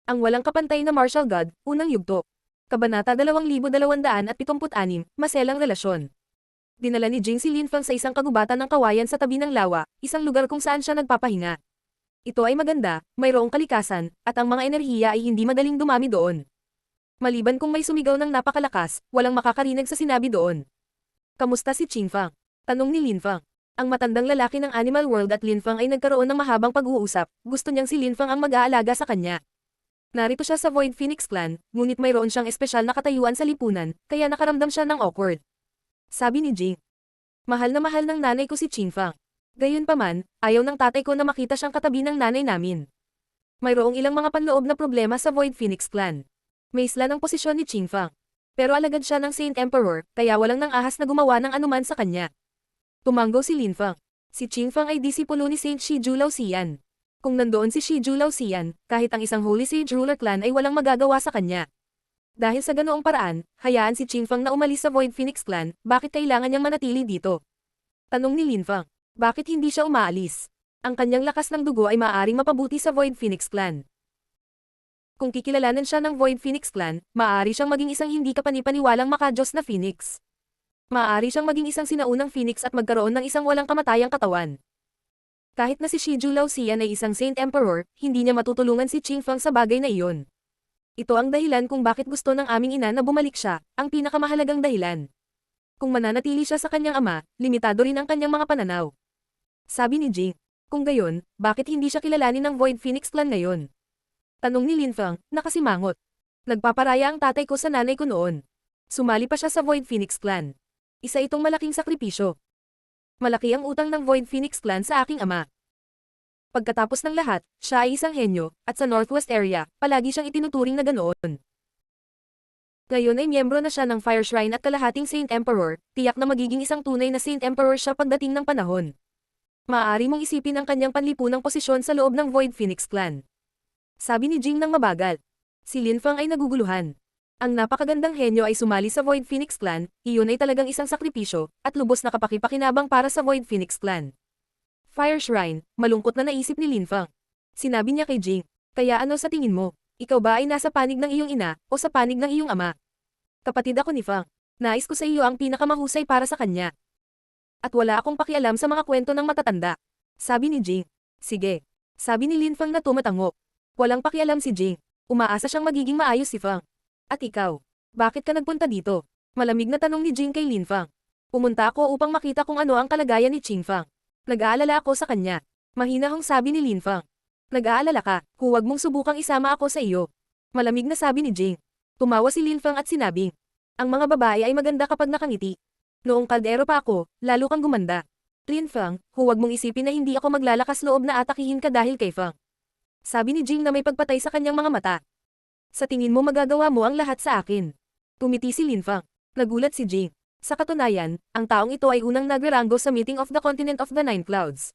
Ang walang kapantay na martial god, unang yugto. Kabanata 2276, Maselang Relasyon. Dinala ni Jing si Linfang sa isang kagubatan ng kawayan sa tabi ng lawa, isang lugar kung saan siya nagpapahinga. Ito ay maganda, mayroong kalikasan, at ang mga enerhiya ay hindi madaling dumami doon. Maliban kung may sumigaw ng napakalakas, walang makakarinig sa sinabi doon. Kamusta si Qingfang? Tanong ni Linfang. Ang matandang lalaki ng Animal World at Linfang ay nagkaroon ng mahabang pag-uusap, gusto niyang si Linfang ang mag-aalaga sa kanya. Narito siya sa Void Phoenix Clan, ngunit mayroon siyang espesyal na katayuan sa lipunan, kaya nakaramdam siya ng awkward. Sabi ni Jing. Mahal na mahal ng nanay ko si Qingfang. Gayunpaman, ayaw ng tatay ko na makita siyang katabi ng nanay namin. Mayroong ilang mga panloob na problema sa Void Phoenix Clan. May isla ng posisyon ni Qingfang. Pero alagad siya ng Saint Emperor, kaya walang nang ahas na gumawa ng anuman sa kanya. Tumanggo si Linfang. Si Qingfang ay disipulo ni Saint Shiju Laoxian. Kung nandoon si Shiju Laoxian, kahit ang isang Holy Sage Ruler Clan ay walang magagawa sa kanya. Dahil sa ganoong paraan, hayaan si Qingfang na umalis sa Void Phoenix Clan, bakit kailangan niyang manatili dito? Tanong ni Linfang. Bakit hindi siya umaalis? Ang kanyang lakas ng dugo ay maaaring mapabuti sa Void Phoenix Clan. Kung kikilalanan siya ng Void Phoenix Clan, maaari siyang maging isang hindi kapanipaniwalang makajos na Phoenix. Maaari siyang maging isang sinaunang Phoenix at magkaroon ng isang walang kamatayang katawan. Kahit na si Shiju Laoxian ay isang Saint Emperor, hindi niya matutulungan si Qingfang sa bagay na iyon. Ito ang dahilan kung bakit gusto ng aming ina na bumalik siya, ang pinakamahalagang dahilan. Kung mananatili siya sa kanyang ama, limitado rin ang kanyang mga pananaw. Sabi ni Jing. Kung gayon, bakit hindi siya kilalanin ng Void Phoenix Clan ngayon? Tanong ni Linfang, nakasimangot. Nagpaparaya ang tatay ko sa nanay ko noon. Sumali pa siya sa Void Phoenix Clan. Isa itong malaking sakripisyo. Malaki ang utang ng Void Phoenix Clan sa aking ama. Pagkatapos ng lahat, siya ay isang henyo, at sa Northwest area, palagi siyang itinuturing na ganoon. Ngayon ay miyembro na siya ng Fire Shrine at kalahating Saint Emperor, tiyak na magiging isang tunay na Saint Emperor siya pagdating ng panahon. Maaari mong isipin ang kanyang panlipunang posisyon sa loob ng Void Phoenix Clan. Sabi ni Jing ng mabagal. Si Linfang ay naguguluhan. Ang napakagandang henyo ay sumali sa Void Phoenix Clan, iyon ay talagang isang sakripisyo, at lubos na kapakipakinabang para sa Void Phoenix Clan. Fire Shrine, malungkot na naisip ni Linfang. Sinabi niya kay Jing, kaya ano sa tingin mo? Ikaw ba ay nasa panig ng iyong ina, o sa panig ng iyong ama? Kapatid ako ni Fang. Nais ko sa iyo ang pinakamahusay para sa kanya. At wala akong pakialam sa mga kwento ng matatanda. Sabi ni Jing. Sige. Sabi ni Linfang na tumatango. Walang pakialam si Jing. Umaasa siyang magiging maayos si Fang. At ikaw, bakit ka nagpunta dito? Malamig na tanong ni Jing kay Linfang. Pumunta ako upang makita kung ano ang kalagayan ni Qingfang. Nag-aalala ako sa kanya. Mahinahong sabi ni Linfang. Nag-aalala ka, huwag mong subukang isama ako sa iyo. Malamig na sabi ni Jing. Tumawa si Linfang at sinabing, ang mga babae ay maganda kapag nakangiti. Noong kaldero pa ako, lalo kang gumanda. Linfang, huwag mong isipin na hindi ako maglalakas loob na atakihin ka dahil kay Fang. Sabi ni Jing na may pagpatay sa kanyang mga mata. Sa tingin mo magagawa mo ang lahat sa akin. Tumiti si Linfang. Nagulat si Jing. Sa katunayan, ang taong ito ay unang nagrerango sa Meeting of the Continent of the Nine Clouds.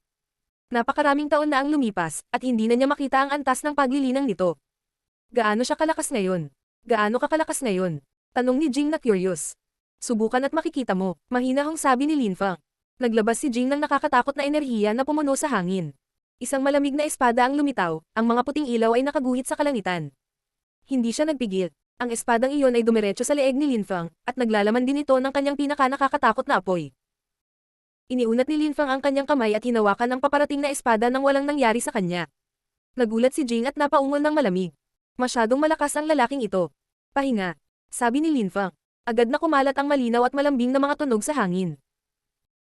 Napakaraming taon na ang lumipas, at hindi na niya makita ang antas ng paglilinang nito. Gaano siya kalakas ngayon? Gaano ka kalakas ngayon? Tanong ni Jing na curious. Subukan at makikita mo, mahinahong sabi ni Linfang. Naglabas si Jing ng nakakatakot na enerhiya na pumuno sa hangin. Isang malamig na espada ang lumitaw, ang mga puting ilaw ay nakaguhit sa kalangitan. Hindi siya nagpigil. Ang espadang iyon ay dumiretso sa leeg ni Linfang, at naglalaman din ito ng kanyang pinaka-nakakatakot na apoy. Iniunat ni Linfang ang kanyang kamay at hinawakan ang paparating na espada nang walang nangyari sa kanya. Nagulat si Jing at napaungol ng malamig. Masyadong malakas ang lalaking ito. Pahinga. Sabi ni Linfang. Agad na kumalat ang malinaw at malambing na mga tunog sa hangin.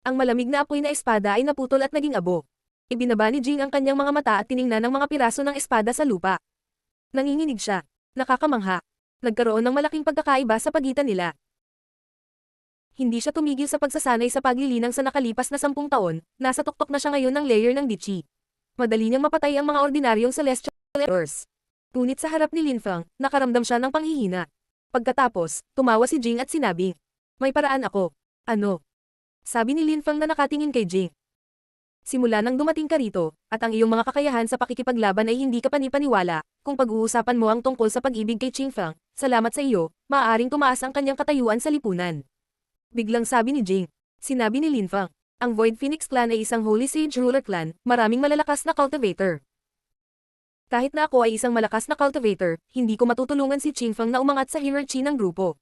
Ang malamig na apoy na espada ay naputol at naging abo. Ibinaba ni Jing ang kanyang mga mata at tiningnan ng mga piraso ng espada sa lupa. Nanginginig siya. Nakakamangha. Nagkaroon ng malaking pagkakaiba sa pagitan nila. Hindi siya tumigil sa pagsasanay sa paglilinang sa nakalipas na 10 taon, nasa tuktok na siya ngayon ng layer ng Dichi. Madali niyang mapatay ang mga ordinaryong celestial errors. Ngunit sa harap ni Linfang, nakaramdam siya ng panghihina. Pagkatapos, tumawa si Jing at sinabi, may paraan ako. Ano? Sabi ni Linfang na nakatingin kay Jing. Simula nang dumating ka rito, at ang iyong mga kakayahan sa pakikipaglaban ay hindi ka panipaniwala, kung pag-uusapan mo ang tungkol sa pag-ibig kay Qingfang, salamat sa iyo, maaaring tumaas ang kanyang katayuan sa lipunan. Biglang sabi ni Jing. Sinabi ni Linfang, ang Void Phoenix Clan ay isang Holy Sage Ruler Clan, maraming malalakas na cultivator. Kahit na ako ay isang malakas na cultivator, hindi ko matutulungan si Qingfeng na umangat sa hierarchy ng grupo.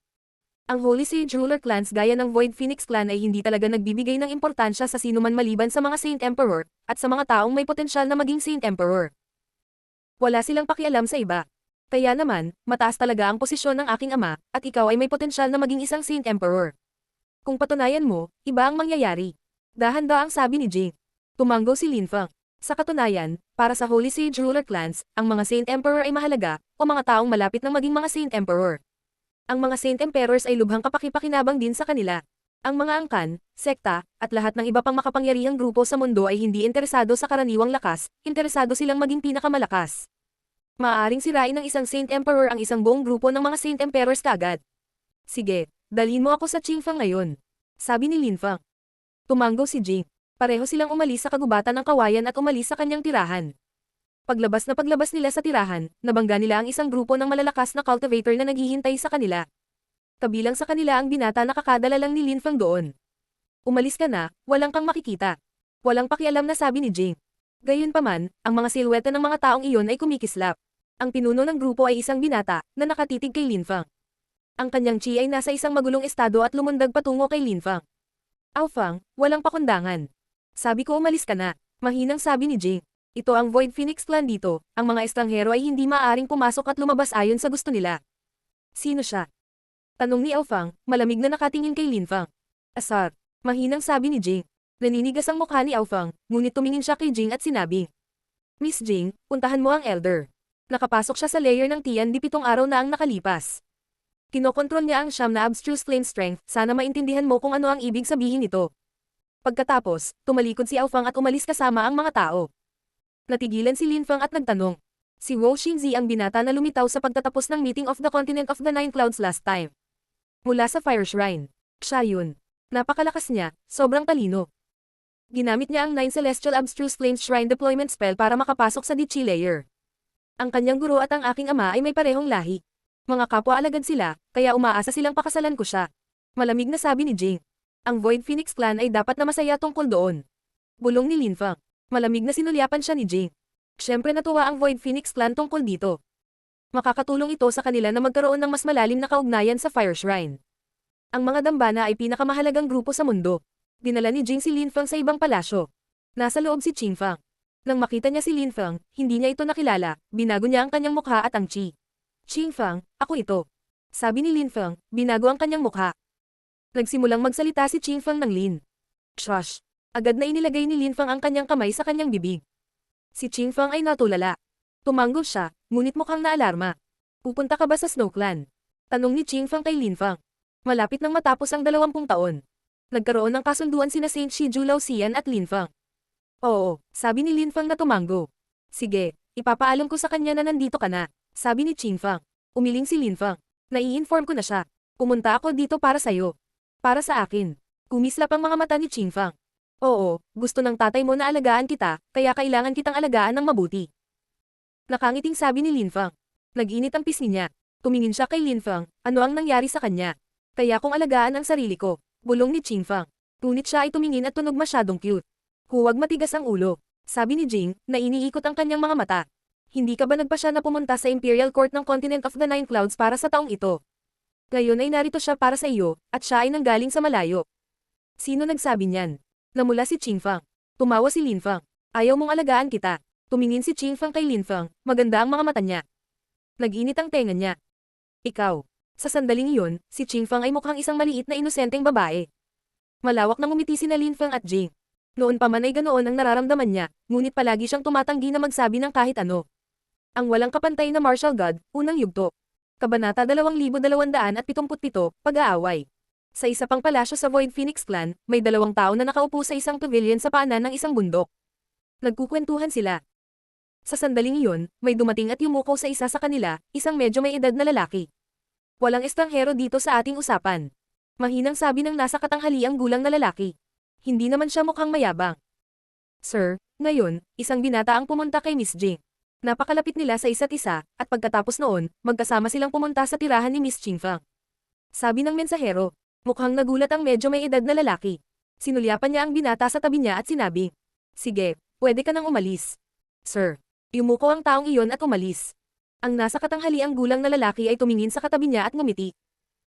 Ang Holy Sage Ruler clans gaya ng Void Phoenix clan ay hindi talaga nagbibigay ng importansya sa sinuman maliban sa mga Saint Emperor, at sa mga taong may potensyal na maging Saint Emperor. Wala silang pakialam sa iba. Kaya naman, mataas talaga ang posisyon ng aking ama, at ikaw ay may potensyal na maging isang Saint Emperor. Kung patunayan mo, iba ang mangyayari. Dahan-daang sabi ni Jing. Tumanggo si Lin Feng. Sa katunayan, para sa Holy Sage Ruler clans, ang mga Saint Emperor ay mahalaga, o mga taong malapit na maging mga Saint Emperor. Ang mga Saint Emperors ay lubhang kapakipakinabang din sa kanila. Ang mga angkan, sekta, at lahat ng iba pang makapangyarihang grupo sa mundo ay hindi interesado sa karaniwang lakas, interesado silang maging pinakamalakas. Maaaring sirain ng isang Saint Emperor ang isang buong grupo ng mga Saint Emperors kaagad. Sige, dalhin mo ako sa Qingfeng ngayon. Sabi ni Lin Feng. Tumanggo si Jing. Pareho silang umalis sa kagubatan ng kawayan at umalis sa kanyang tirahan. Paglabas nila sa tirahan, nabangga nila ang isang grupo ng malalakas na cultivator na naghihintay sa kanila. Kabilang sa kanila ang binata na kakadala lang ni Lin Feng doon. Umalis ka na, walang kang makikita. Walang pakialam na sabi ni Jing. Gayunpaman, ang mga silweta ng mga taong iyon ay kumikislap. Ang pinuno ng grupo ay isang binata, na nakatitig kay Lin Feng. Ang kanyang chi ay nasa isang magulong estado at lumundag patungo kay Lin Feng. Ao Feng, walang pakundangan. Sabi ko umalis ka na, mahinang sabi ni Jing. Ito ang Void Phoenix clan dito, ang mga estranghero ay hindi maaaring pumasok at lumabas ayon sa gusto nila. Sino siya? Tanong ni Ao Feng, malamig na nakatingin kay Lin Feng. Asar, mahinang sabi ni Jing. Naninigas ang mukha ni Ao Feng, ngunit tumingin siya kay Jing at sinabi. Miss Jing, puntahan mo ang elder. Nakapasok siya sa layer ng Tian di 7 araw na ang nakalipas. Kinokontrol niya ang siyam na abstruse flame strength, sana maintindihan mo kung ano ang ibig sabihin nito. Pagkatapos, tumalikod si Ao Feng at umalis kasama ang mga tao. Natigilan si Lin Feng at nagtanong. Si Wu Xingzi ang binata na lumitaw sa pagtatapos ng meeting of the Continent of the Nine Clouds last time. Mula sa Fire Shrine. Siya yun. Napakalakas niya, sobrang talino. Ginamit niya ang 9 Celestial Abstruse Flame Shrine Deployment Spell para makapasok sa Dichi Layer. Ang kanyang guro at ang aking ama ay may parehong lahi. Mga kapwa alagad sila, kaya umaasa silang pakasalan ko siya. Malamig na sabi ni Jing. Ang Void Phoenix clan ay dapat na masaya tungkol doon. Bulong ni Lin Feng. Malamig na sinulyapan siya ni Jing. Siyempre natuwa ang Void Phoenix clan tungkol dito. Makakatulong ito sa kanila na magkaroon ng mas malalim na kaugnayan sa Fire Shrine. Ang mga dambana ay pinakamahalagang grupo sa mundo. Dinala ni Jing si Lin Feng sa ibang palasyo. Nasa loob si Qingfeng. Nang makita niya si Lin Feng, hindi niya ito nakilala, binago niya ang kanyang mukha at ang chi. Qingfeng, ako ito. Sabi ni Lin Feng, binago ang kanyang mukha. Nagsimulang magsalita si Qingfeng ng Lin. Shush! Agad na inilagay ni Lin Feng ang kanyang kamay sa kanyang bibig. Si Qingfeng ay natulala. Tumango siya, ngunit mukhang naalarma. Pupunta ka ba sa Snow Clan? Tanong ni Qingfeng kay Lin Feng. Malapit nang matapos ang 20 taon. Nagkaroon ng kasunduan sina Saint Shiju Lauxian at Lin Feng. Oo, sabi ni Lin Feng na tumango. Sige, ipapaalam ko sa kanya na nandito ka na, sabi ni Qingfeng. Umiling si Lin Feng. Nai-inform ko na siya. Pumunta ako dito para sa'yo. Para sa akin. Kumislap ang mga mata ni Qingfeng. Oo, gusto ng tatay mo na alagaan kita, kaya kailangan kitang alagaan ng mabuti. Nakangiting sabi ni Lin Feng. Nag-init ang pisngi niya. Tumingin siya kay Lin Feng, ano ang nangyari sa kanya? Kaya kong alagaan ang sarili ko. Bulong ni Qingfeng. Ngunit siya ay tumingin at tunog masyadong cute. Huwag matigas ang ulo. Sabi ni Jing, na iniikot ang kanyang mga mata. Hindi ka ba nagpasya na pumunta sa Imperial Court ng Continent of the Nine Clouds para sa taong ito? Ngayon ay narito siya para sa iyo, at siya ay nanggaling sa malayo. Sino nagsabi niyan? Namula si Qingfeng. Tumawa si Lin Feng. Ayaw mong alagaan kita. Tumingin si Qingfeng kay Lin Feng, maganda ang mga mata niya. Nag-init ang tenga niya. Ikaw. Sa sandaling iyon, si Qingfeng ay mukhang isang maliit na inosenteng babae. Malawak na ngumiti sina Lin Feng at Jing. Noon pa man ay ganoon ang nararamdaman niya, ngunit palagi siyang tumatanggi na magsabi ng kahit ano. Ang walang kapantay na martial god, unang yugto. Kabanata 2277, Pag-aaway. Sa isa pang palasyo sa Void Phoenix clan, may 2 tao na nakaupo sa isang pavilion sa paanan ng isang bundok. Nagkukwentuhan sila. Sa sandaling iyon, may dumating at yumuko sa isa sa kanila, isang medyo may edad na lalaki. Walang estranghero dito sa ating usapan. Mahinang sabi ng nasa katanghaliang gulang na lalaki. Hindi naman siya mukhang mayabang. Sir, ngayon, isang binata ang pumunta kay Miss Jing. Napakalapit nila sa isa't isa, at pagkatapos noon, magkasama silang pumunta sa tirahan ni Miss Qingfeng. Sabi ng mensahero. Mukhang nagulat ang medyo may edad na lalaki. Sinulyapan niya ang binata sa tabi niya at sinabi, sige, pwede ka nang umalis. Sir. Yumuko ang taong iyon at umalis. Ang nasa katanghaliang gulang na lalaki ay tumingin sa katabi niya at ngumiti.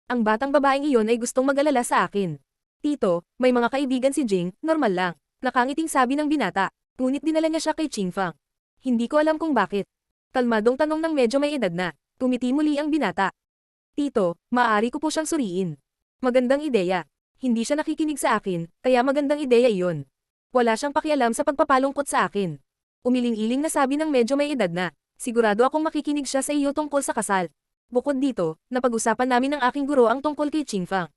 Ang batang babaeng iyon ay gustong mag-alala sa akin. Tito, may mga kaibigan si Jing, normal lang. Nakangiting sabi ng binata. Ngunit dinala niya siya kay Qingfang. Hindi ko alam kung bakit. Kalmadong tanong ng medyo may edad na. Tumiti muli ang binata. Tito, maaari ko po siyang suriin. Magandang ideya. Hindi siya nakikinig sa akin, kaya magandang ideya iyon. Wala siyang pakialam sa pagpapalungkot sa akin. Umiling-iling na sabi ng medyo may edad na. Sigurado akong makikinig siya sa iyo tungkol sa kasal. Bukod dito, napag-usapan namin ng aking guro ang tungkol kay Qingfang.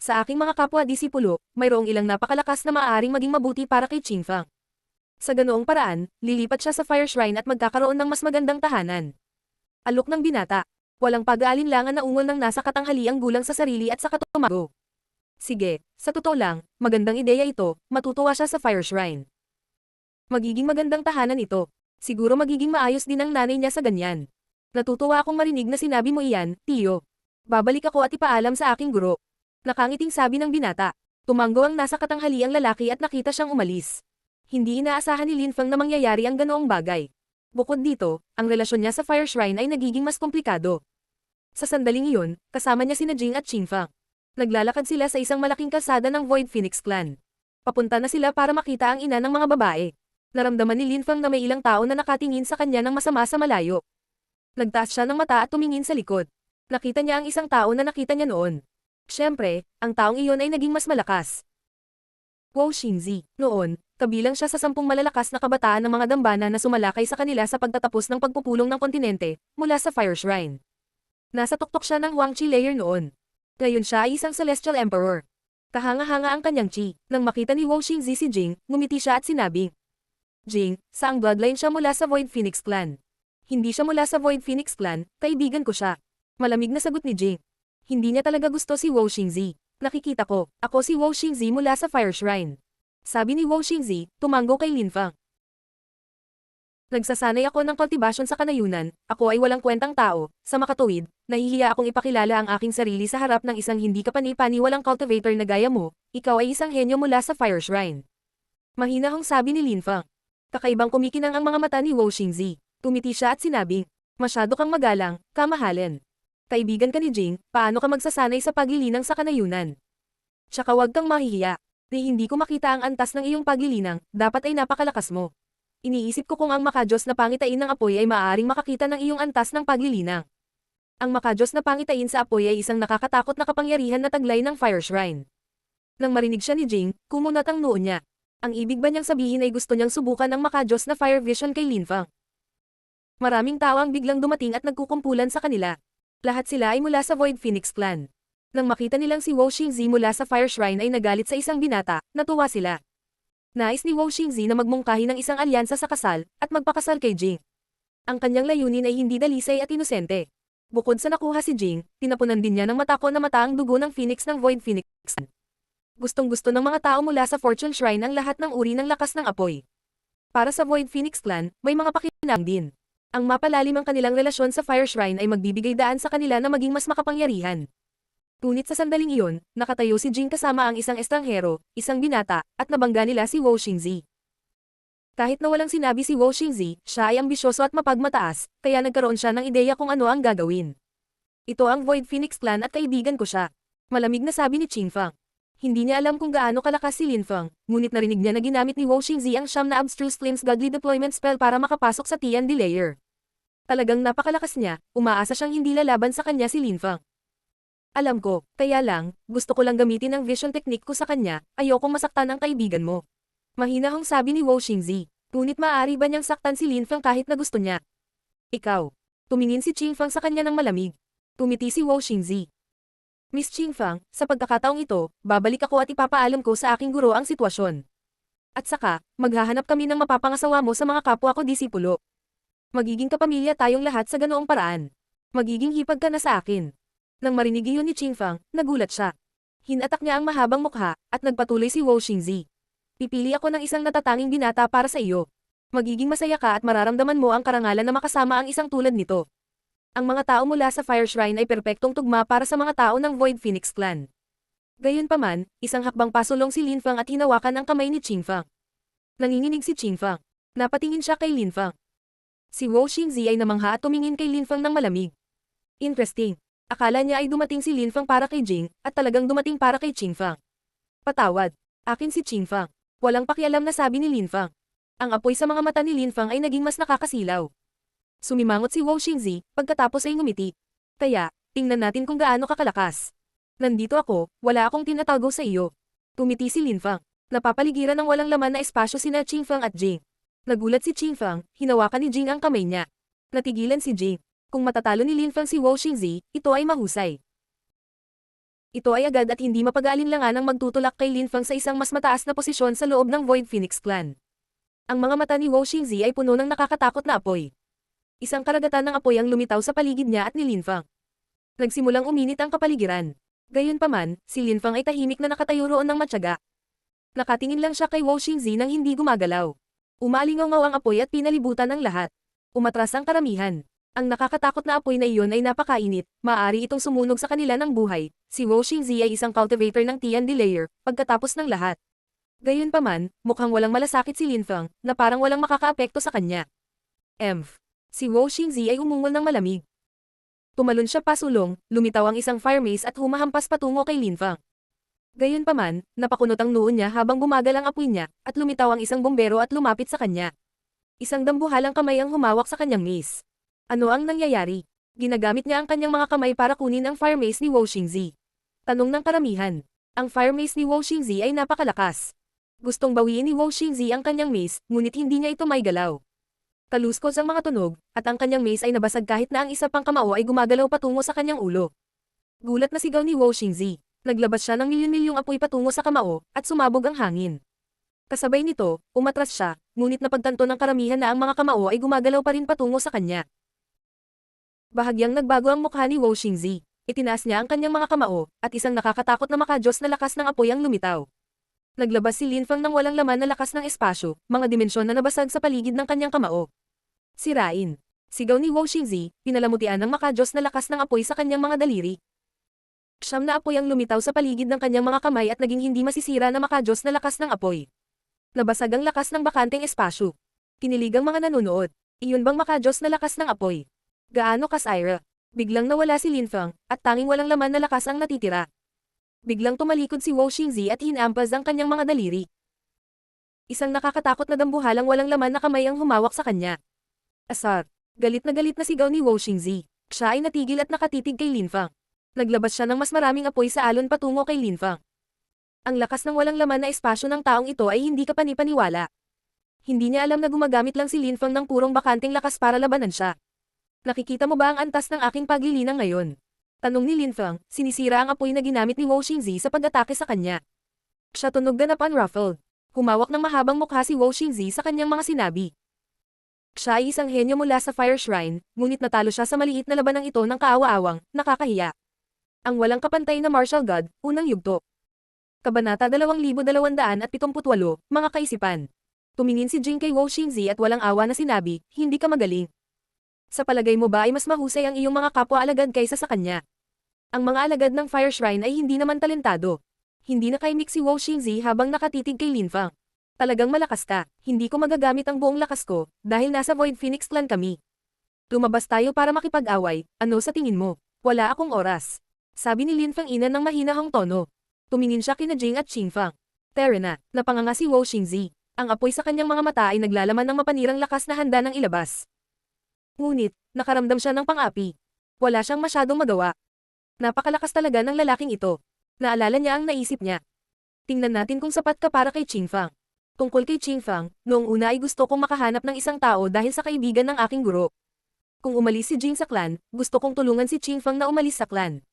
Sa aking mga kapwa-disipulo, mayroong ilang napakalakas na maaaring maging mabuti para kay Qingfang. Sa ganoong paraan, lilipat siya sa Fire Shrine at magkakaroon ng mas magandang tahanan. Alok ng binata. Walang pag-aalinlangan na ungol ng nasa katanghaliang gulang sa sarili at sa katumago. Sige, sa totoo lang, magandang ideya ito, matutuwa siya sa Fire Shrine. Magiging magandang tahanan ito. Siguro magiging maayos din ang nanay niya sa ganyan. Natutuwa akong marinig na sinabi mo iyan, Tiyo. Babalik ako at ipaalam sa aking guro. Nakangiting sabi ng binata. Tumanggo ang nasa katanghaliang lalaki at nakita siyang umalis. Hindi inaasahan ni Linfang na mangyayari ang ganoong bagay. Bukod dito, ang relasyon niya sa Fire Shrine ay nagiging mas komplikado. Sa sandaling iyon, kasama niya sina Jing at Qingfang. Naglalakad sila sa isang malaking kalsada ng Void Phoenix Clan. Papunta na sila para makita ang ina ng mga babae. Naramdaman ni Linfang na may ilang tao na nakatingin sa kanya ng masama sa malayo. Nagtaas siya ng mata at tumingin sa likod. Nakita niya ang isang tao na nakita niya noon. Siyempre, ang taong iyon ay naging mas malakas. Wu Xingzi. Noon, kabilang siya sa 10 malalakas na kabataan ng mga dambana na sumalakay sa kanila sa pagtatapos ng pagpupulong ng kontinente, mula sa Fire Shrine. Nasa tuktok siya ng Wangqi layer noon. Ngayon siya ay isang Celestial Emperor. Kahanga-hanga ang kanyang chi. Nang makita ni Wu Xingzi si Jing, ngumiti siya at sinabi, Jing, saang bloodline siya mula sa Void Phoenix Clan? Hindi siya mula sa Void Phoenix Clan, kaibigan ko siya. Malamig na sagot ni Jing. Hindi niya talaga gusto si Wu Xingzi. Nakikita ko, ako si Wu Xingzi mula sa Fire Shrine. Sabi ni Wu Xingzi, tumanggo kay Linfang. Nagsasanay ako ng kultibasyon sa kanayunan, ako ay walang kwentang tao, sa makatuwid, nahihiya akong ipakilala ang aking sarili sa harap ng isang hindi kapani-paniwalang cultivator na gaya mo, ikaw ay isang henyo mula sa Fire Shrine. Mahinahong sabi ni Linfang. Kakaibang kumikinang ang mga mata ni Wu Xingzi. Tumiti siya at sinabi, masyado kang magalang, kamahalin. Kaibigan ka ni Jing, paano ka magsasanay sa paglilinang sa kanayunan? Tsaka wag kang mahihiya. Hindi ko makita ang antas ng iyong paglilinang, dapat ay napakalakas mo. Iniisip ko kung ang makajos na pangitain ng apoy ay maaaring makakita ng iyong antas ng paglilinang. Ang makajos na pangitain sa apoy ay isang nakakatakot na kapangyarihan na taglay ng Fire Shrine. Nang marinig siya ni Jing, kumunat ang noo niya. Ang ibig ba niyang sabihin ay gusto niyang subukan ang makajos na Fire Vision kay Linfang? Maraming tao ang biglang dumating at nagkukumpulan sa kanila. Lahat sila ay mula sa Void Phoenix Clan. Nang makita nilang si Wu Xingzi mula sa Fire Shrine ay nagalit sa isang binata, natuwa sila. Nais ni Wu Xingzi na magmungkahi ng isang alyansa sa kasal, at magpakasal kay Jing. Ang kanyang layunin ay hindi dalisay at inosente. Bukod sa nakuha si Jing, tinapunan din niya ng matako na mata ang dugo ng Phoenix ng Void Phoenix Clan. Gustong-gusto ng mga tao mula sa Fortune Shrine ang lahat ng uri ng lakas ng apoy. Para sa Void Phoenix Clan, may mga pakinabang din. Ang mapalalim ang kanilang relasyon sa Fire Shrine ay magbibigay daan sa kanila na maging mas makapangyarihan. Ngunit sa sandaling iyon, nakatayo si Jing kasama ang isang estranghero, isang binata, at nabangga nila si Wu Xingzi. Kahit na walang sinabi si Wu Xingzi, siya ay ambisyoso at mapagmataas, kaya nagkaroon siya ng ideya kung ano ang gagawin. Ito ang Void Phoenix Clan at kaibigan ko siya. Malamig na sabi ni Qingfang. Hindi niya alam kung gaano kalakas si Linfang, ngunit narinig niya na ginamit ni Wu Xingzi ang siyam na Abstruse Flames Godly Deployment Spell para makapasok sa Tian Di Layer. Talagang napakalakas niya, umaasa siyang hindi lalaban sa kanya si Linfang. Alam ko, kaya lang, gusto ko lang gamitin ang vision technique ko sa kanya, ayokong masaktan ang kaibigan mo. Mahinahong sabi ni Wu Xingzi, ngunit maaari ba niyang saktan si Linfang kahit na gusto niya? Ikaw. Tumingin si Qingfang sa kanya ng malamig. Tumiti si Wu Xingzi. Miss Qingfang, sa pagkakataong ito, babalik ako at ipapaalam ko sa aking guro ang sitwasyon. At saka, maghahanap kami ng mapapangasawa mo sa mga kapwa ko disipulo. Magiging kapamilya tayong lahat sa ganoong paraan. Magiging hipag ka na sa akin. Nang marinig iyon ni Qingfang, nagulat siya. Hinatak niya ang mahabang mukha, at nagpatuloy si Wu Xingzi. Pipili ako ng isang natatanging binata para sa iyo. Magiging masaya ka at mararamdaman mo ang karangalan na makasama ang isang tulad nito. Ang mga tao mula sa Fire Shrine ay perpektong tugma para sa mga tao ng Void Phoenix Clan. Gayunpaman, isang hakbang pasulong si Linfang at hinawakan ang kamay ni Qingfang. Nanginginig si Qingfang. Napatingin siya kay Linfang. Si Wo Xingzi ay namangha at tumingin kay Linfang ng malamig. Interesting. Akala niya ay dumating si Linfang para kay Jing, at talagang dumating para kay Qingfang. Patawad. Akin si Qingfang. Walang pakialam na sabi ni Linfang. Ang apoy sa mga mata ni Linfang ay naging mas nakakasilaw. Sumimangot si Wo Xingzi, pagkatapos ay ngumiti. Kaya, tingnan natin kung gaano kakalakas. Nandito ako, wala akong tinatago sa iyo. Tumiti si Linfang. Napapaligiran ng walang laman na espasyo sina Qingfang at Jing. Nagulat si Qingfang, hinawakan ni Jing ang kamay niya. Natigilan si Jing. Kung matatalo ni Linfang si Wo Xingzi, ito ay mahusay. Ito ay agad at hindi mapag-aalinlangan ang magtutulak kay Linfang sa isang mas mataas na posisyon sa loob ng Void Phoenix Clan. Ang mga mata ni Wo Xingzi ay puno ng nakakatakot na apoy. Isang karagatan ng apoy ang lumitaw sa paligid niya at ni Linfang. Nagsimulang uminit ang kapaligiran. Gayunpaman, si Linfang ay tahimik na nakatayo roon ng matyaga. Nakatingin lang siya kay Wo Xingzi nang hindi gumagalaw. Umalingaw-ngaw ang apoy at pinalibutan ng lahat. Umatras ang karamihan. Ang nakakatakot na apoy na iyon ay napakainit, maaari itong sumunog sa kanila ng buhay. Si Wo Xingzi ay isang cultivator ng Tian Layer, pagkatapos ng lahat. Gayunpaman, mukhang walang malasakit si Linfang, na parang walang makakaapekto sa kanya. Si Wo Xingzi ay umungol ng malamig. Tumalon siya pasulong, lumitaw ang isang fire mace at humahampas patungo kay Linfang. Gayunpaman, napakunot ang noo niya habang bumagal ang apoy niya, at lumitaw ang isang bombero at lumapit sa kanya. Isang dambuhalang kamay ang humawak sa kanyang mace. Ano ang nangyayari? Ginagamit niya ang kanyang mga kamay para kunin ang fire mace ni Wo Xingzi. Tanong ng karamihan. Ang fire mace ni Wo Xingzi ay napakalakas. Gustong bawiin ni Wo Xingzi ang kanyang mace, ngunit hindi niya ito maigalaw. Kaluskos ang mga tunog, at ang kanyang mace ay nabasag kahit na ang isa pang kamao ay gumagalaw patungo sa kanyang ulo. Gulat na sigaw ni Wo Xingzi. Naglabas siya ng milyon-milyong apoy patungo sa kamao, at sumabog ang hangin. Kasabay nito, umatras siya, ngunit napagtanto ng karamihan na ang mga kamao ay gumagalaw pa rin patungo sa kanya. Bahagyang nagbago ang mukha ni Wo Xingzi. Itinaas niya ang kanyang mga kamao, at isang nakakatakot na makajos na lakas ng apoy ang lumitaw. Naglabas si Linfang ng walang laman na lakas ng espasyo, mga dimensyon na nabasag sa paligid ng kanyang kamao. Sirain. Sigaw ni Wo Xingzi, pinalamutian ng makajos na lakas ng apoy sa kanyang mga daliri. Siyam na apoy ang lumitaw sa paligid ng kanyang mga kamay at naging hindi masisira na makajos na lakas ng apoy. Nabasag ang lakas ng bakanteng espasyo. Kinilig ang mga nanonood. Iyon bang makajos na lakas ng apoy? Gaano kasira? Biglang nawala si Linfang, at tanging walang laman na lakas ang natitira. Biglang tumalikod si Wo Xingzi at hinampas ang kanyang mga daliri. Isang nakakatakot na dambuhalang walang laman na kamay ang humawak sa kanya. Asar. Galit na sigaw ni Wo Xingzi. Siya ay natigil at nakatitig kay Linfang. Naglabas siya ng mas maraming apoy sa alon patungo kay Linfang. Ang lakas ng walang laman na espasyo ng taong ito ay hindi kapani-paniwala. Hindi niya alam na gumagamit lang si Linfang ng purong bakanteng lakas para labanan siya. Nakikita mo ba ang antas ng aking paglilinang ngayon? Tanong ni Linfang, sinisira ang apoy na ginamit ni Wo Xingzi sa pag-atake sa kanya. Siya tunog ganap unruffled. Humawak ng mahabang mukha si Wo Xingzi sa kanyang mga sinabi. Siya ay isang henyo mula sa Fire Shrine, ngunit natalo siya sa maliit na labanang ito ng kaawa-awang, nakakahiya. Ang walang kapantay na martial god, unang yugto. Kabanata 2278, mga kaisipan. Tumingin si Jing kay Wo Xingzi at walang awa na sinabi, hindi ka magaling. Sa palagay mo ba ay mas mahusay ang iyong mga kapwa-alagad kaysa sa kanya? Ang mga alagad ng Fire Shrine ay hindi naman talentado. Hindi nakaimik si Wo Xingzi habang nakatitig kay Linfang. Talagang malakas ka, hindi ko magagamit ang buong lakas ko, dahil nasa Void Phoenix Clan kami. Lumabas tayo para makipag-away, ano sa tingin mo? Wala akong oras. Sabi ni Linfang ina ng mahinahong tono. Tumingin siya kina Jing at Qingfang. Tara na, napanganga si Wo Xingzi. Ang apoy sa kanyang mga mata ay naglalaman ng mapanirang lakas na handa ng ilabas. Ngunit, nakaramdam siya ng pang-api. Wala siyang masyadong magawa. Napakalakas talaga ng lalaking ito. Naalala niya ang naisip niya. Tingnan natin kung sapat ka para kay Qingfang. Tungkol kay Qingfang, noong una ay gusto kong makahanap ng isang tao dahil sa kaibigan ng aking guro. Kung umalis si Jing sa clan, gusto kong tulungan si Qingfang na umalis sa clan.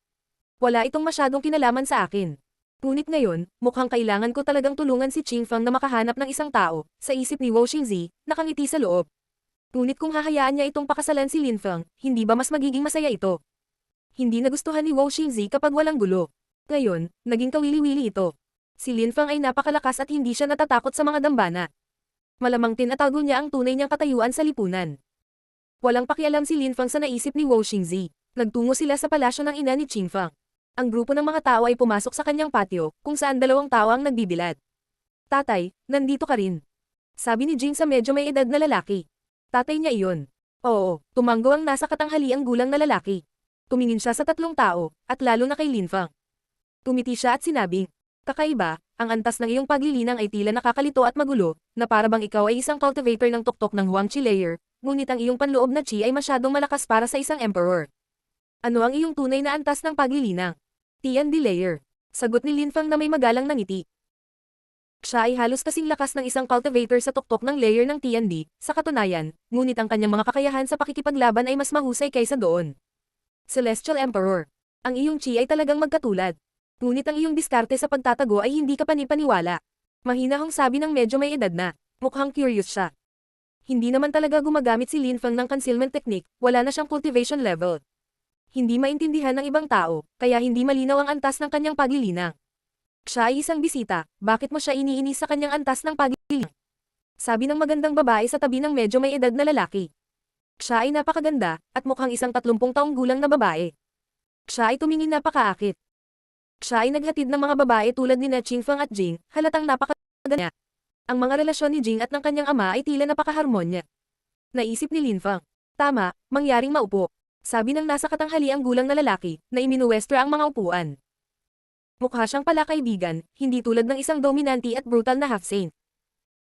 Wala itong masyadong kinalaman sa akin. Ngunit ngayon, mukhang kailangan ko talagang tulungan si Qingfang na makahanap ng isang tao, sa isip ni Wo Xingzi, nakangiti sa loob. Ngunit kung hahayaan niya itong pakasalan si Linfang, hindi ba mas magiging masaya ito? Hindi nagustuhan ni Wo Xingzi kapag walang gulo. Ngayon, naging kawili-wili ito. Si Linfang ay napakalakas at hindi siya natatakot sa mga dambana. Malamang tinatago niya ang tunay niyang katayuan sa lipunan. Walang pakialam si Linfang sa naisip ni Wo Xingzi. Nagtungo sila sa palasyo ng ina ni Qingfang. Ang grupo ng mga tao ay pumasok sa kanyang patio, kung saan dalawang tao ang nagbibilad. Tatay, nandito ka rin. Sabi ni Jing sa medyo may edad na lalaki. Tatay niya iyon. Oo, tumanggo ang nasa katanghaliang gulang na lalaki. Tumingin siya sa tatlong tao, at lalo na kay Lin Feng. Tumiti siya at sinabing, kakaiba, ang antas ng iyong paglilinang ay tila nakakalito at magulo, na para bang ikaw ay isang cultivator ng tuktok ng Huang Chi layer, ngunit ang iyong panloob na chi ay masyadong malakas para sa isang emperor. Ano ang iyong tunay na antas ng paglilinang? Tian Di layer. Sagot ni Lin Feng na may magalang na ngiti. Siya ay halos kasing lakas ng isang cultivator sa tuktok ng layer ng Tian Di, sa katunayan, ngunit ang kanyang mga kakayahan sa pakikipaglaban ay mas mahusay kaysa doon. Celestial Emperor. Ang iyong chi ay talagang magkatulad. Ngunit ang iyong diskarte sa pagtatago ay hindi ka panipaniwala. Mahinahong sabi ng medyo may edad na. Mukhang curious siya. Hindi naman talaga gumagamit si Lin Feng ng concealment technique, wala na siyang cultivation level. Hindi maintindihan ng ibang tao, kaya hindi malinaw ang antas ng kanyang paglilinang. Siya ay isang bisita, bakit mo siya iniinis sa kanyang antas ng paglilinang? Sabi ng magandang babae sa tabi ng medyo may edad na lalaki. Siya ay napakaganda, at mukhang isang 30 taong gulang na babae. Siya ay tumingin napakaakit. Siya ay naghatid ng mga babae tulad ni Qing Feng at Jing, halatang napakaganda niya. Ang mga relasyon ni Jing at ng kanyang ama ay tila napakaharmonya. Naisip ni Lin Feng. Tama, mangyaring maupo. Sabi ng nasa katanghaliang gulang na lalaki, na iminuwestra ang mga upuan. Mukha siyang palakaibigan, hindi tulad ng isang dominante at brutal na half-saint.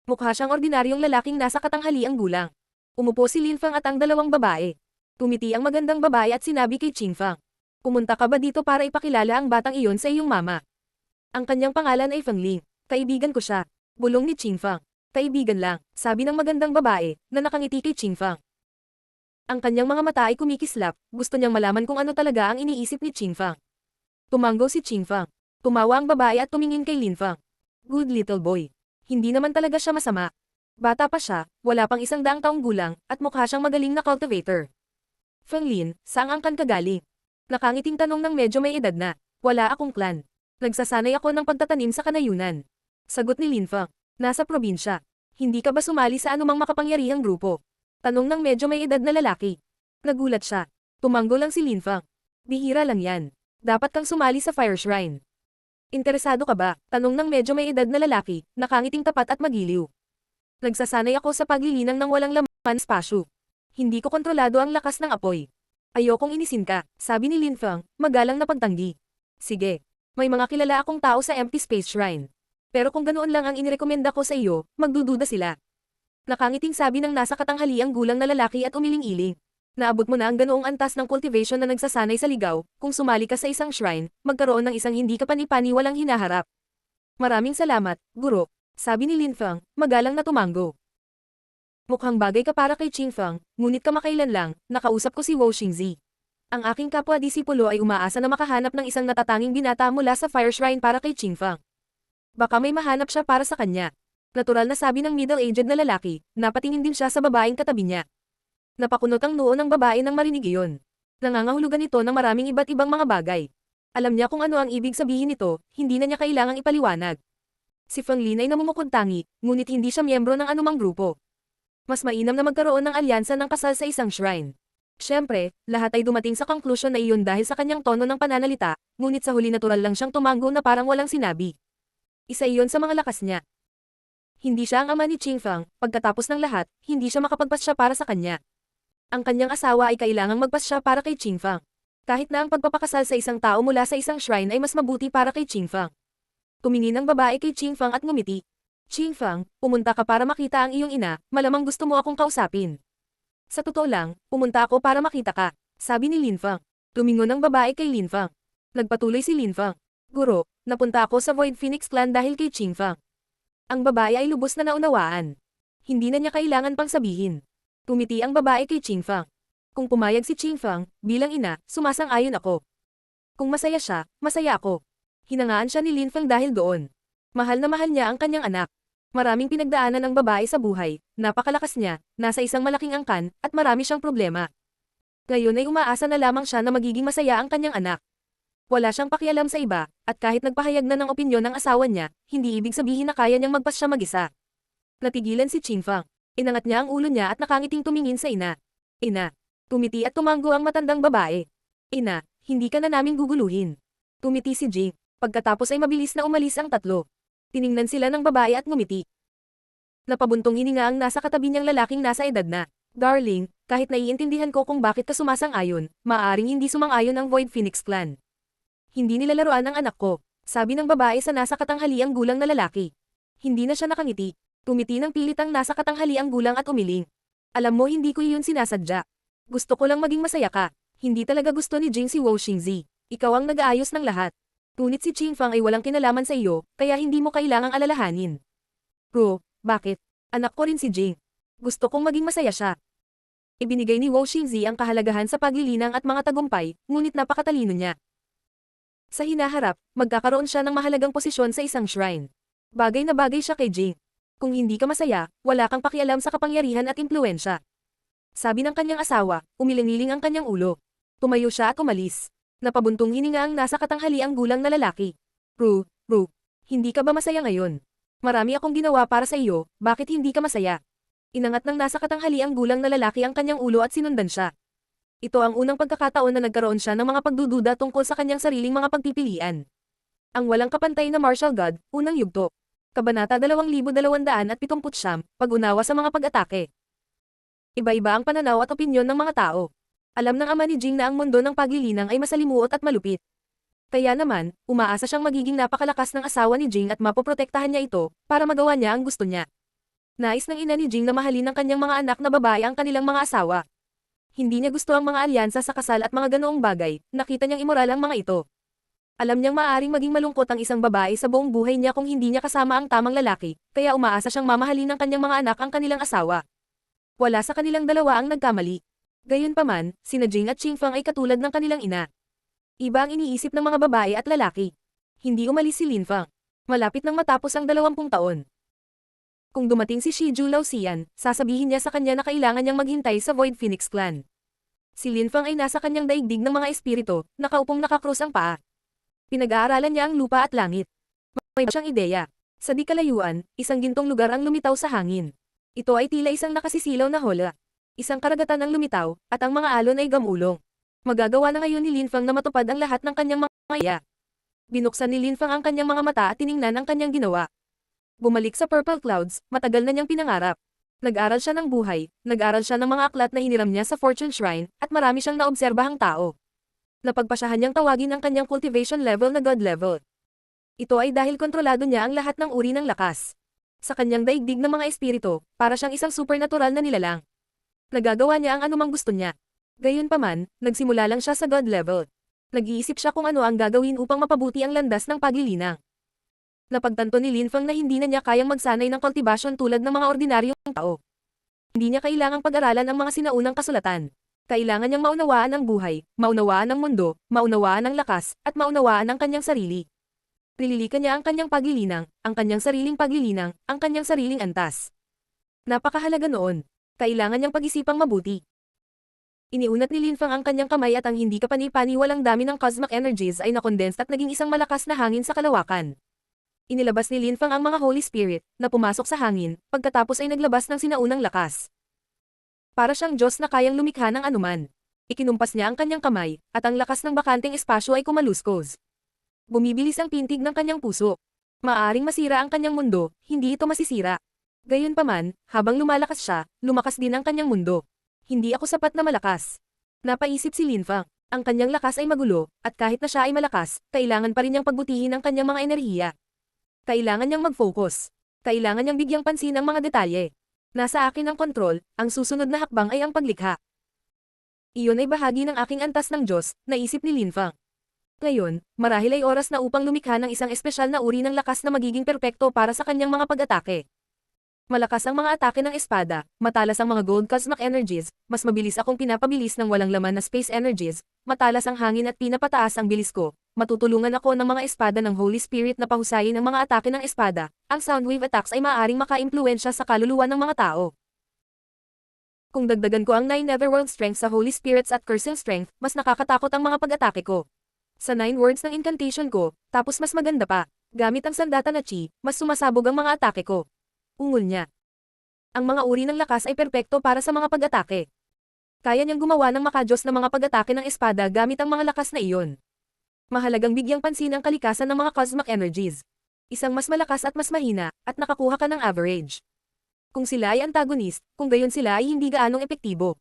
Mukha siyang ordinaryong lalaking nasa katanghaliang gulang. Umupo si Lin Feng at ang dalawang babae. Tumiti ang magandang babae at sinabi kay Qing Feng. Pumunta ka ba dito para ipakilala ang batang iyon sa iyong mama? Ang kanyang pangalan ay Feng Ling. Kaibigan ko siya. Bulong ni Qing Feng. Kaibigan lang, sabi ng magandang babae, na nakangiti kay Qing Feng. Ang kanyang mga mata ay kumikislap, gusto niyang malaman kung ano talaga ang iniisip ni Qing Feng. Tumanggo si Qing Feng. Tumawa ang babae at tumingin kay Lin Feng. Good little boy. Hindi naman talaga siya masama. Bata pa siya, wala pang 100 taong gulang, at mukha siyang magaling na cultivator. Feng Lin, saan ang kan ka galing? Nakangiting tanong ng medyo may edad na. Wala akong clan. Nagsasanay ako ng pagtatanim sa kanayunan. Sagot ni Lin Feng. Nasa probinsya. Hindi ka ba sumali sa anumang makapangyarihang grupo? Tanong ng medyo may edad na lalaki. Nagulat siya. Tumanggo lang si Lin Feng. Bihira lang yan. Dapat kang sumali sa Fire Shrine. Interesado ka ba? Tanong ng medyo may edad na lalaki, nakangiting tapat at magiliw. Nagsasanay ako sa paglilinang ng walang laman espasyo. Hindi ko kontrolado ang lakas ng apoy. Ayokong inisin ka, sabi ni Lin Feng, magalang na pagtanggi. Sige. May mga kilala akong tao sa Empty Space Shrine. Pero kung ganoon lang ang inirekomenda ko sa iyo, magdududa sila. Nakangiting sabi ng nasa katanghaliang gulang na lalaki at umiling-iling. Naabot mo na ang ganoong antas ng cultivation na nagsasanay sa ligaw, kung sumali ka sa isang shrine, magkaroon ng isang hindi ka panipaniwalang hinaharap. Maraming salamat, guro, sabi ni Lin Feng, magalang na tumanggo. Mukhang bagay ka para kay Qing Feng, ngunit kamakailan lang, nakausap ko si Wo Xingzi. Ang aking kapwa-disipulo ay umaasa na makahanap ng isang natatanging binata mula sa Fire Shrine para kay Qing Feng. Baka may mahanap siya para sa kanya. Natural na sabi ng middle-aged na lalaki, napatingin din siya sa babaeng katabi niya. Napakunot ang noo ng babae nang marinig iyon. Nangangahulugan ito ng maraming iba't ibang mga bagay. Alam niya kung ano ang ibig sabihin nito, hindi na niya kailangang ipaliwanag. Si Feng Lin ay namumukuntangi, ngunit hindi siya miyembro ng anumang grupo. Mas mainam na magkaroon ng alyansa ng kasal sa isang shrine. Siyempre, lahat ay dumating sa konklusyon na iyon dahil sa kanyang tono ng pananalita, ngunit sa huli natural lang siyang tumanggo na parang walang sinabi. Isa iyon sa mga lakas niya. Hindi siya ang ama ni Qing Feng, pagkatapos ng lahat, hindi siya makapagpasya para sa kanya. Ang kanyang asawa ay kailangang magpasya para kay Qing Feng. Kahit na ang pagpapakasal sa isang tao mula sa isang shrine ay mas mabuti para kay Qing Feng. Tumingin ang babae kay Qing Feng at ngumiti. Qing Feng, pumunta ka para makita ang iyong ina, malamang gusto mo akong kausapin. Sa totoo lang, pumunta ako para makita ka, sabi ni Lin Feng. Tumingon ang babae kay Lin Feng. Nagpatuloy si Lin Feng. Guro, napunta ako sa Void Phoenix Clan dahil kay Qing Feng. Ang babae ay lubos na naunawaan. Hindi na niya kailangan pang sabihin. Tumiti ang babae kay Qing Feng. Kung pumayag si Qing Feng, bilang ina, sumasang-ayon ako. Kung masaya siya, masaya ako. Hinangaan siya ni Lin Feng dahil doon. Mahal na mahal niya ang kanyang anak. Maraming pinagdaanan ng babae sa buhay, napakalakas niya, nasa isang malaking angkan, at marami siyang problema. Ngayon ay umaasa na lamang siya na magiging masaya ang kanyang anak. Wala siyang pakialam sa iba, at kahit nagpahayag na ng opinyon ng asawa niya, hindi ibig sabihin na kaya niyang magpasya mag-isa. Natigilan si Qing Feng. Inangat niya ang ulo niya at nakangiting tumingin sa ina. Ina. Tumiti at tumanggo ang matandang babae. Ina, hindi ka na namin guguluhin. Tumiti si Jing. Pagkatapos ay mabilis na umalis ang tatlo. Tiningnan sila ng babae at ngumiti. Napabuntong hininga ang nasa katabi niyang lalaking nasa edad na. Darling, kahit naiintindihan ko kung bakit ka sumasang-ayon, maaaring hindi sumang-ayon ang Void Phoenix Clan. Hindi nila laruan ang anak ko, sabi ng babae sa nasa katanghaliang gulang na lalaki. Hindi na siya nakangiti. Tumiti ng pilit ang nasa katanghaliang gulang at umiling. Alam mo hindi ko iyon sinasadya. Gusto ko lang maging masaya ka. Hindi talaga gusto ni Jing si Wo Xingzi. Ikaw ang nag-aayos ng lahat. Ngunit si Qing Fang ay walang kinalaman sa iyo, kaya hindi mo kailangang alalahanin. Bro, bakit? Anak ko rin si Jing. Gusto kong maging masaya siya. Ibinigay ni Wo Xingzi ang kahalagahan sa paglilinang at mga tagumpay, ngunit napakatalino niya. Sa hinaharap, magkakaroon siya ng mahalagang posisyon sa isang shrine. Bagay na bagay siya kay Jing. Kung hindi ka masaya, wala kang pakialam sa kapangyarihan at impluensya. Sabi ng kanyang asawa, umiling-iling ang kanyang ulo. Tumayo siya at umalis. Napabuntong hininga ang nasa katanghaliang gulang na lalaki. Ru, hindi ka ba masaya ngayon? Marami akong ginawa para sa iyo, bakit hindi ka masaya? Inangat ng nasa katanghaliang gulang na lalaki ang kanyang ulo at sinundan siya. Ito ang unang pagkakataon na nagkaroon siya ng mga pagdududa tungkol sa kanyang sariling mga pagpipilian. Ang walang kapantay na martial god, unang yugto. Kabanata 2279, pag-unawa sa mga pag-atake. Iba-iba ang pananaw at opinyon ng mga tao. Alam ng ama ni Jing na ang mundo ng paglilinang ay masalimuot at malupit. Kaya naman, umaasa siyang magiging napakalakas ng asawa ni Jing at mapoprotektahan niya ito, para magawa niya ang gusto niya. Nais ng ina ni Jing na mahalin ng kanyang mga anak na babae ang kanilang mga asawa. Hindi niya gusto ang mga alyansa sa kasal at mga ganoong bagay, nakita niyang imoral ang mga ito. Alam niyang maaaring maging malungkot ang isang babae sa buong buhay niya kung hindi niya kasama ang tamang lalaki, kaya umaasa siyang mamahalin ng kanyang mga anak ang kanilang asawa. Wala sa kanilang dalawa ang nagkamali. Gayunpaman, sina Jing at Qing Fang ay katulad ng kanilang ina. Iba ang iniisip ng mga babae at lalaki. Hindi umalis si Lin Fang. Malapit nang matapos ang 20 taon. Kung dumating si Shiju Laoxian, sasabihin niya sa kanya na kailangan niyang maghintay sa Void Phoenix Clan. Si Lin Fang ay nasa kanyang daigdig ng mga espiritu, nakaupong nakakrus ang paa. Pinag-aaralan niya ang lupa at langit. May siyang ideya. Sa di kalayuan, isang gintong lugar ang lumitaw sa hangin. Ito ay tila isang nakasisilaw na hola. Isang karagatan ang lumitaw, at ang mga alon ay gamulong. Magagawa na ngayon ni Lin Fang na matupad ang lahat ng kanyang mga ideya. Binuksan ni Lin Fang ang kanyang mga mata at tiningnan ang kanyang ginawa. Bumalik sa Purple Clouds, matagal na niyang pinangarap. Nag-aral siya ng buhay, nag-aral siya ng mga aklat na hiniram niya sa Fortune Shrine, at marami siyang naobserbahang tao. Napagpasyahan niyang tawagin ang kanyang cultivation level na God level. Ito ay dahil kontrolado niya ang lahat ng uri ng lakas. Sa kanyang daigdig ng mga espiritu, para siyang isang supernatural na nilalang. Nagagawa niya ang anumang gusto niya. Gayunpaman, nagsimula lang siya sa God level. Nag-iisip siya kung ano ang gagawin upang mapabuti ang landas ng paglilinang. Napagtanto ni Lin Fang na hindi na niya kayang magsanay ng kultibasyon tulad ng mga ordinaryong tao. Hindi niya kailangang pag-aralan ang mga sinaunang kasulatan. Kailangan niyang maunawaan ang buhay, maunawaan ang mundo, maunawaan ang lakas, at maunawaan ang kanyang sarili. Nililikan niya ang kanyang paglilinang, ang kanyang sariling paglilinang, ang kanyang sariling antas. Napakahalaga noon. Kailangan niyang pag-isipang mabuti. Iniunat ni Lin Fang ang kanyang kamay at ang hindi kapani-paniwalang dami ng cosmic energies ay nakondensed at naging isang malakas na hangin sa kalawakan. Inilabas ni Lin Fang ang mga Holy Spirit, na pumasok sa hangin, pagkatapos ay naglabas ng sinaunang lakas. Para siyang Diyos na kayang lumikha ng anuman. Ikinumpas niya ang kanyang kamay, at ang lakas ng bakanteng espasyo ay kumaluskos. Bumibilis ang pintig ng kanyang puso. Maaaring masira ang kanyang mundo, hindi ito masisira. Gayunpaman, habang lumalakas siya, lumakas din ang kanyang mundo. Hindi ako sapat na malakas. Napaisip si Lin Fang. Ang kanyang lakas ay magulo, at kahit na siya ay malakas, kailangan pa rin niyang pagbutihin ang kanyang mga enerhiya. Kailangan niyang mag-focus. Kailangan niyang bigyang pansin ang mga detalye. Nasa akin ang kontrol, ang susunod na hakbang ay ang paglikha. Iyon ay bahagi ng aking antas ng Diyos, naisip ni Lin Fang. Ngayon, marahil ay oras na upang lumikha ng isang espesyal na uri ng lakas na magiging perpekto para sa kanyang mga pag-atake. Malakas ang mga atake ng espada, matalas ang mga gold cosmic energies, mas mabilis akong pinapabilis ng walang laman na space energies, matalas ang hangin at pinapataas ang bilis ko, matutulungan ako ng mga espada ng Holy Spirit na pahusayin ang mga atake ng espada, ang soundwave attacks ay maaaring maka-impluwensya sa kaluluwa ng mga tao. Kung dagdagan ko ang 9 Netherworld Strength sa Holy Spirits at Cursing Strength, mas nakakatakot ang mga pag-atake ko. Sa 9 words ng incantation ko, tapos mas maganda pa, gamit ang sandata na chi, mas sumasabog ang mga atake ko. Ungol niya. Ang mga uri ng lakas ay perpekto para sa mga pag-atake. Kaya niyang gumawa ng makajos na mga pag-atake ng espada gamit ang mga lakas na iyon. Mahalagang bigyang pansin ang kalikasan ng mga cosmic energies. Isang mas malakas at mas mahina, at nakakuha ka ng average. Kung sila ay antagonist, kung gayon sila ay hindi gaanong epektibo.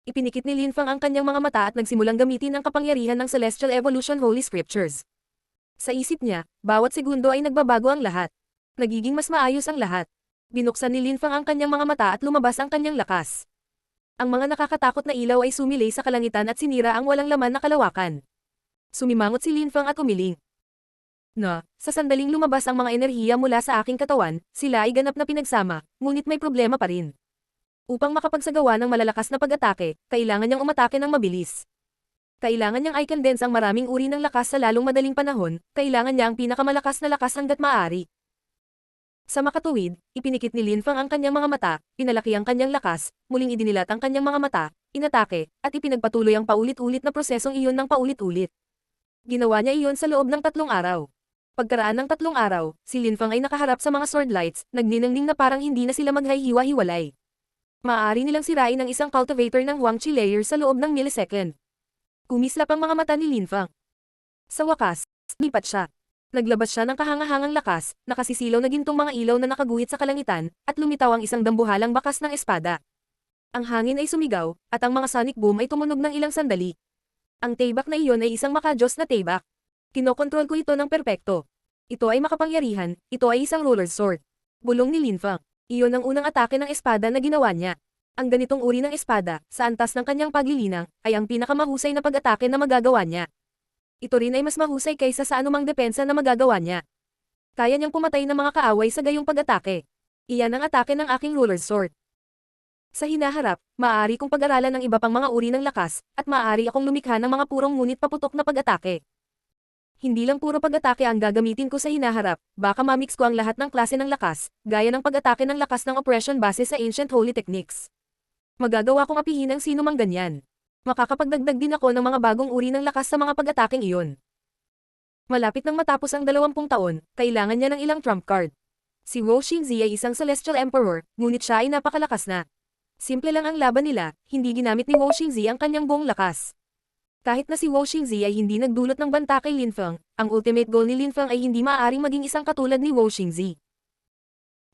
Ipinikit ni Linfang ang kanyang mga mata at nagsimulang gamitin ang kapangyarihan ng Celestial Evolution Holy Scriptures. Sa isip niya, bawat segundo ay nagbabago ang lahat. Nagiging mas maayos ang lahat. Binuksan ni Linfang ang kanyang mga mata at lumabas ang kanyang lakas. Ang mga nakakatakot na ilaw ay sumilay sa kalangitan at sinira ang walang laman na kalawakan. Sumimangot si Linfang at umiling. Sa sandaling lumabas ang mga enerhiya mula sa aking katawan, sila ay ganap na pinagsama, ngunit may problema pa rin. Upang makapagsagawa ng malalakas na pag-atake, kailangan niyang umatake ng mabilis. Kailangan niyang i-condense ang maraming uri ng lakas sa lalong madaling panahon, kailangan niya ang pinakamalakas na lakas hanggat maaari. Sa makatuwid, ipinikit ni Linfang ang kanyang mga mata, pinalaki ang kanyang lakas, muling idinilat ang kanyang mga mata, inatake, at ipinagpatuloy ang paulit-ulit na prosesong iyon ng paulit-ulit. Ginawa niya iyon sa loob ng 3 araw. Pagkaraan ng 3 araw, si Linfang ay nakaharap sa mga sword lights, nagniningning na parang hindi na sila maghihiwa-hiwalay. Maaari nilang sirain ang isang cultivator ng Huangqi layer sa loob ng millisecond. Kumislap ang mga mata ni Linfang. Sa wakas, lipat siya. Naglabas siya ng kahangahangang lakas, nakasisilaw na gintong mga ilaw na nakaguhit sa kalangitan, at lumitaw ang isang dambuhalang bakas ng espada. Ang hangin ay sumigaw, at ang mga sonic boom ay tumunog ng ilang sandali. Ang taybak na iyon ay isang makajos na taybak. Kinokontrol ko ito ng perpekto. Ito ay makapangyarihan, ito ay isang ruler's sword. Bulong ni Linfang. Iyon ang unang atake ng espada na ginawa niya. Ang ganitong uri ng espada, sa antas ng kanyang paglilinang, ay ang pinakamahusay na pag-atake na magagawa niya. Ito rin ay mas mahusay kaysa sa anumang depensa na magagawa niya. Kaya niyang pumatay ng mga kaaway sa gayong pag-atake. Iyan ang atake ng aking ruler's sword. Sa hinaharap, maaari kong pag-aralan ng iba pang mga uri ng lakas, at maaari akong lumikha ng mga purong ngunit paputok na pag-atake. Hindi lang puro pag-atake ang gagamitin ko sa hinaharap, baka mamix ko ang lahat ng klase ng lakas, gaya ng pag-atake ng lakas ng oppression base sa ancient holy techniques. Magagawa kong apihin ang sino mang ganyan. Makakapagdagdag din ako ng mga bagong uri ng lakas sa mga pag-ataking iyon. Malapit nang matapos ang 20 taon, kailangan niya ng ilang trump card. Si Wu Xingzi ay isang celestial emperor, ngunit siya ay napakalakas na. Simple lang ang laban nila, hindi ginamit ni Wu Xingzi ang kanyang buong lakas. Kahit na si Wu Xingzi ay hindi nagdulot ng banta kay Linfang, ang ultimate goal ni Linfang ay hindi maaaring maging isang katulad ni Wu Xingzi.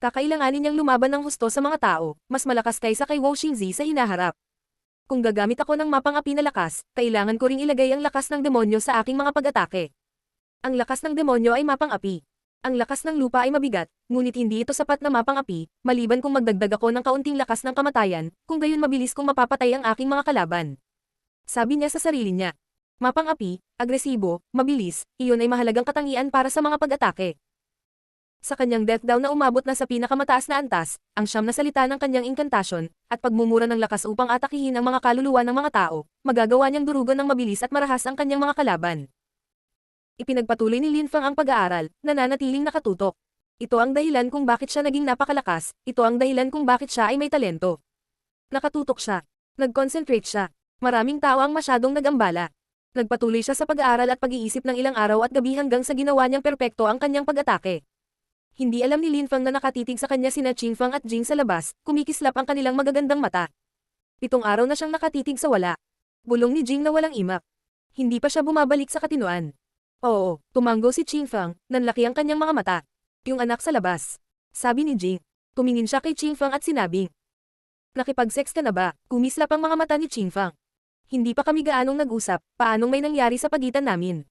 Kakailanganin niyang lumaban ng husto sa mga tao, mas malakas kaysa kay Wu Xingzi sa hinaharap. Kung gagamit ako ng mapang-api na lakas, kailangan ko ring ilagay ang lakas ng demonyo sa aking mga pag-atake. Ang lakas ng demonyo ay mapang-api. Ang lakas ng lupa ay mabigat, ngunit hindi ito sapat na mapang-api, maliban kung magdagdag ako ng kaunting lakas ng kamatayan, kung gayon mabilis kong mapapatay ang aking mga kalaban. Sabi niya sa sarili niya. Mapang-api, agresibo, mabilis, iyon ay mahalagang katangian para sa mga pag-atake. Sa kanyang death down na umabot na sa pinakamataas na antas, ang siyam na salita ng kanyang inkantasyon, at pagmumura ng lakas upang atakihin ang mga kaluluwa ng mga tao, magagawa niyang durugon ng mabilis at marahas ang kanyang mga kalaban. Ipinagpatuloy ni Linfang ang pag-aaral, nananatiling nakatutok. Ito ang dahilan kung bakit siya naging napakalakas, ito ang dahilan kung bakit siya ay may talento. Nakatutok siya. Nag-concentrate siya. Maraming tao ang masyadong nag-ambala. Nagpatuloy siya sa pag-aaral at pag-iisip ng ilang araw at gabi hanggang sa ginawa niyang perpekto ang kanyang pag-atake. Hindi alam ni Linfang na nakatitig sa kanya sina Qingfang at Jing sa labas, kumikislap ang kanilang magagandang mata. 7 araw na siyang nakatitig sa wala. Bulong ni Jing na walang imak. Hindi pa siya bumabalik sa katinuan. Oo, tumanggo si Qingfang, nanlaki ang kanyang mga mata. Yung anak sa labas. Sabi ni Jing. Tumingin siya kay Qingfang at sinabing, nakipag-sex ka na ba? Kumislap ang mga mata ni Qingfang. Hindi pa kami gaanong nag-usap, paanong may nangyari sa pagitan namin?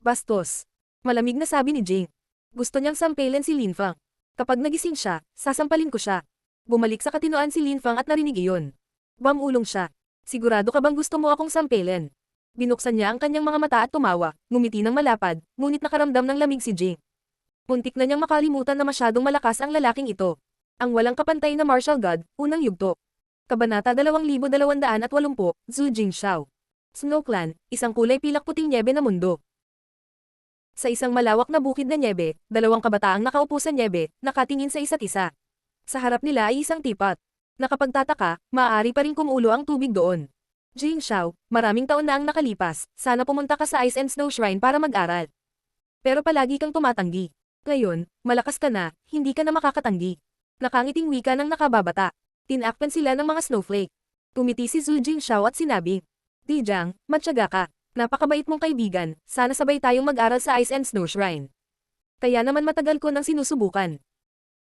Bastos. Malamig na sabi ni Jing. Gusto niyang sampalin si Linfang. Kapag nagising siya, sasampalin ko siya. Bumalik sa katinuan si Linfang at narinig iyon. Bamulong siya. Sigurado ka bang gusto mo akong sampalin? Binuksan niya ang kanyang mga mata at tumawa, ngumiti ng malapad, ngunit nakaramdam ng lamig si Jing. Muntik na niyang makalimutan na masyadong malakas ang lalaking ito. Ang walang kapantay na martial god, unang yugto. Kabanata 2280, Zhu Jingxiao. Snow Clan, isang kulay pilak puting nyebe na mundo. Sa isang malawak na bukid na nyebe, 2 kabataang nakaupo sa nyebe, nakatingin sa isa't isa. Sa harap nila ay isang tipat. Nakapagtataka, maaari pa rin kumulo ang tubig doon. Jingxiao, maraming taon na ang nakalipas, sana pumunta ka sa Ice and Snow Shrine para mag-aral. Pero palagi kang tumatanggi. Ngayon, malakas ka na, hindi ka na makakatanggi. Nakangiting wika ng nakababata. Tinakpan sila ng mga snowflake. Tumiti si Zhu Jingxiao at sinabing, Dijang, matyaga ka. Napakabait mong kaibigan, sana sabay tayong mag-aral sa Ice and Snow Shrine. Kaya naman matagal ko nang sinusubukan.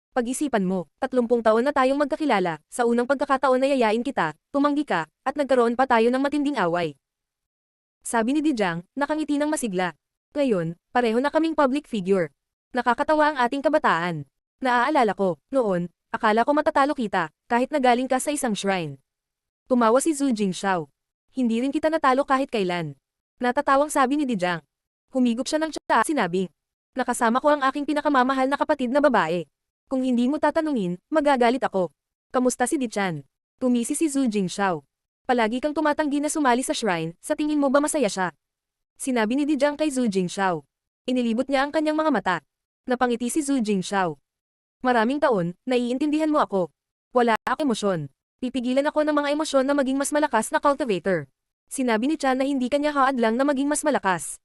Pag-isipan mo, 30 taon na tayong magkakilala, sa unang pagkakataon na yayain kita, tumanggi ka, at nagkaroon pa tayo ng matinding away. Sabi ni Dijang, nakangiti ng masigla. Ngayon, pareho na kaming public figure. Nakakatawa ang ating kabataan. Naaalala ko, noon, akala ko matatalo kita, kahit nagaling ka sa isang shrine. Tumawa si Zhu Jingxiao. Hindi rin kita natalo kahit kailan. Natatawang sabi ni Dijang. Humigop siya ng tsa, sinabing. Nakasama ko ang aking pinakamamahal na kapatid na babae. Kung hindi mo tatanungin, magagalit ako. Kamusta si Dichan? Tumisi si Zhu Jingxiao. Palagi kang tumatanggi na sumali sa shrine, sa tingin mo ba masaya siya? Sinabi ni Dijang kay Zhu Jingxiao. Inilibot niya ang kanyang mga mata. Napangiti si Zhu Jingxiao. Maraming taon, naiintindihan mo ako. Wala akong emosyon. Pipigilan ako ng mga emosyon na maging mas malakas na cultivator. Sinabi ni Chan na hindi kanya haadlang na maging mas malakas.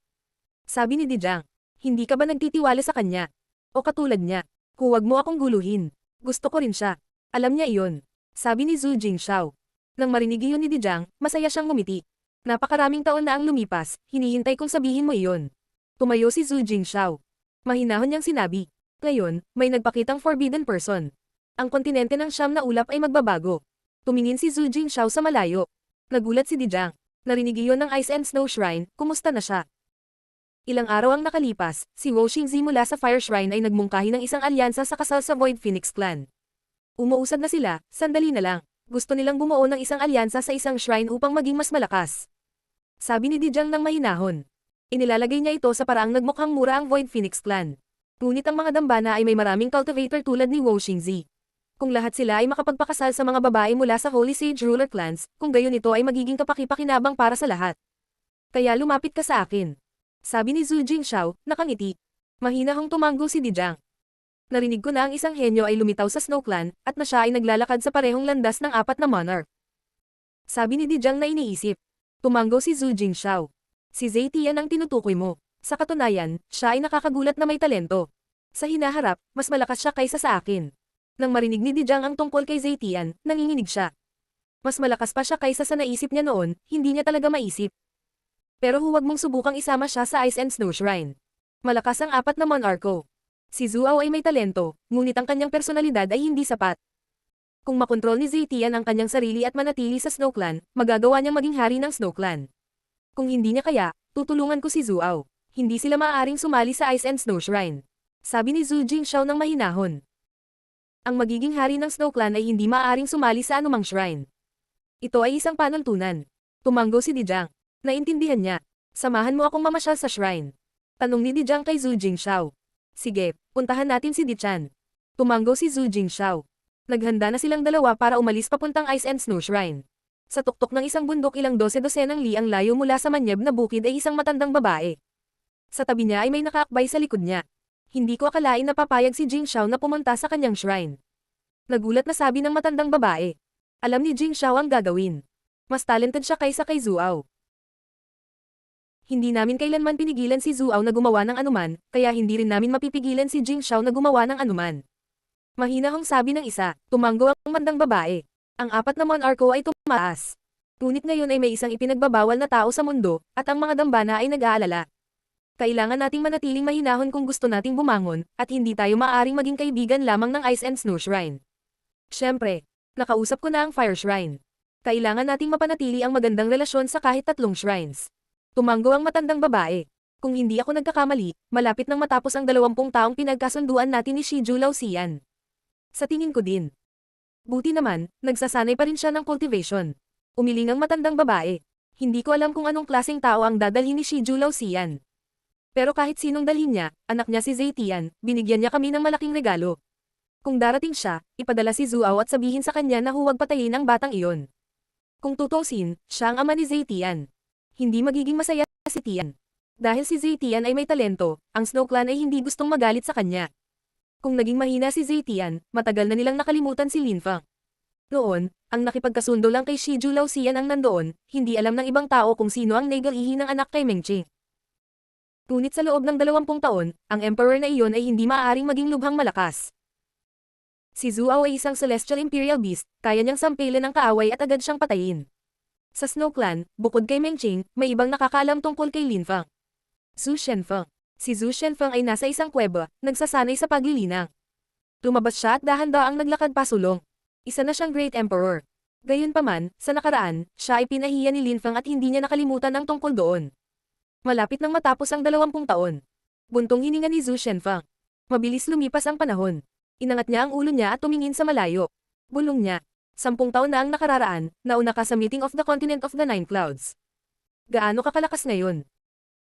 Sabi ni Dijang, hindi ka ba nagtitiwala sa kanya? O katulad niya? Huwag mo akong guluhin. Gusto ko rin siya. Alam niya iyon. Sabi ni Zhu Jingxiao. Nang marinig iyon ni Dijang, masaya siyang ngumiti. Napakaraming taon na ang lumipas, hinihintay kong sabihin mo iyon. Tumayo si Zhu Jingxiao. Mahinahon niyang sinabi. Ngayon, may nagpakitang forbidden person. Ang kontinente ng Siyam na ulap ay magbabago. Tumingin si Zhu Jingxiao sa malayo. Nagulat si Dijang. Narinig iyon ng Ice and Snow Shrine, kumusta na siya? Ilang araw ang nakalipas, si Wo Xingzi mula sa Fire Shrine ay nagmungkahi ng isang alyansa sa kasal sa Void Phoenix Clan. Umuusad na sila, sandali na lang. Gusto nilang bumuo ng isang alyansa sa isang shrine upang maging mas malakas. Sabi ni Dijang ng mahinahon. Inilalagay niya ito sa paraang nagmukhang mura ang Void Phoenix Clan. Ngunit ang mga dambana ay may maraming cultivator tulad ni Wo Xingzi. Kung lahat sila ay makapagpakasal sa mga babae mula sa Holy Sage Ruler Clans, kung gayon ito ay magiging kapaki-pakinabang para sa lahat. Kaya lumapit ka sa akin. Sabi ni Zhu Jingxiao, nakangiti. Mahinahong tumango si Dijang. Narinig ko na ang isang henyo ay lumitaw sa Snow Clan, at na siya ay naglalakad sa parehong landas ng 4 na monarch. Sabi ni Dijang na iniisip. Tumango si Zhu Jingxiao. Si Zetian ang tinutukoy mo. Sa katunayan, siya ay nakakagulat na may talento. Sa hinaharap, mas malakas siya kaysa sa akin. Nang marinig ni Dijang ang tungkol kay Zetian, nanginginig siya. Mas malakas pa siya kaysa sa naisip niya noon, hindi niya talaga maisip. Pero huwag mong subukang isama siya sa Ice and Snow Shrine. Malakas ang 4 na monarko. Si Zuao ay may talento, ngunit ang kanyang personalidad ay hindi sapat. Kung makontrol ni Zetian ang kanyang sarili at manatili sa Snow Clan, magagawa niyang maging hari ng Snow Clan. Kung hindi niya kaya, tutulungan ko si Zuao. Hindi sila maaaring sumali sa Ice and Snow Shrine. Sabi ni Zhu Jingxiao ng mahinahon. Ang magiging hari ng Snow Clan ay hindi maaaring sumali sa anumang shrine. Ito ay isang panuntunan. Tumango si Dijang. Naintindihan niya. Samahan mo akong mamasyal sa shrine. Tanong ni Dijang kay Zhu Jingxiao. Sige, puntahan natin si Dichan. Tumango si Zhu Jingxiao. Naghanda na silang dalawa para umalis papuntang Ice and Snow Shrine. Sa tuktok ng isang bundok ilang dose-dosenang li ang layo mula sa manyeb na bukid ay isang matandang babae. Sa tabi niya ay may nakaakbay sa likod niya. Hindi ko akalain na papayag si Jingxiao na pumunta sa kanyang shrine. Nagulat na sabi ng matandang babae. Alam ni Jingxiao ang gagawin. Mas talented siya kaysa kay Zuao. Hindi namin kailanman pinigilan si Zuao na gumawa ng anuman, kaya hindi rin namin mapipigilan si Jingxiao na gumawa ng anuman. Mahinahong sabi ng isa, tumango ang mandang babae. Ang 4 na monarko ay tumaas. Ngunit ngayon ay may isang ipinagbabawal na tao sa mundo, at ang mga dambana ay nag-aalala. Kailangan nating manatiling mahinahon kung gusto nating bumangon, at hindi tayo maaaring maging kaibigan lamang ng Ice and Snow Shrine. Siyempre, nakausap ko na ang Fire Shrine. Kailangan nating mapanatili ang magandang relasyon sa kahit 3 shrines. Tumango ang matandang babae. Kung hindi ako nagkakamali, malapit nang matapos ang 20 taong pinagkasunduan natin ni Shiju Laoxian. Sa tingin ko din. Buti naman, nagsasanay pa rin siya ng cultivation. Umiling ang matandang babae. Hindi ko alam kung anong klaseng tao ang dadalhin ni Shiju Laoxian. Pero kahit sinong dalhin niya, anak niya si Zetian, binigyan niya kami ng malaking regalo. Kung darating siya, ipadala si Zuao at sabihin sa kanya na huwag patayin ang batang iyon. Kung tutusin, siya ang ama ni Zetian. Hindi magiging masaya si Tian. Dahil si Zetian ay may talento, ang Snow Clan ay hindi gustong magalit sa kanya. Kung naging mahina si Zetian, matagal na nilang nakalimutan si Lin Feng. Noon, ang nakipagkasundo lang kay Shiju Laoxian ang nandoon, hindi alam ng ibang tao kung sino ang nagal-ihi ng anak kay Mengqing. Ngunit sa loob ng 20 taon, ang emperor na iyon ay hindi maaaring maging lubhang malakas. Si Zuao ay isang celestial imperial beast, kaya niyang sampilan ang kaaway at agad siyang patayin. Sa Snow Clan, bukod kay Mengqing, may ibang nakakaalam tungkol kay Lin Feng. Zhu Shenfeng. Si Zhu Shenfeng ay nasa isang kuweba, nagsasanay sa paglilinang. Lumabas siya at dahan-daang naglakad pasulong. Isa na siyang Great Emperor. Gayunpaman, sa nakaraan, siya ay pinahiya ni Lin Feng at hindi niya nakalimutan ang tungkol doon. Malapit nang matapos ang 20 taon. Buntong hininga ni Zhu Shenfang. Mabilis lumipas ang panahon. Inangat niya ang ulo niya at tumingin sa malayo. Bulong niya. 10 taon na ang nakararaan, nauna ka sa meeting of the Continent of the Nine Clouds. Gaano ka kalakas ngayon?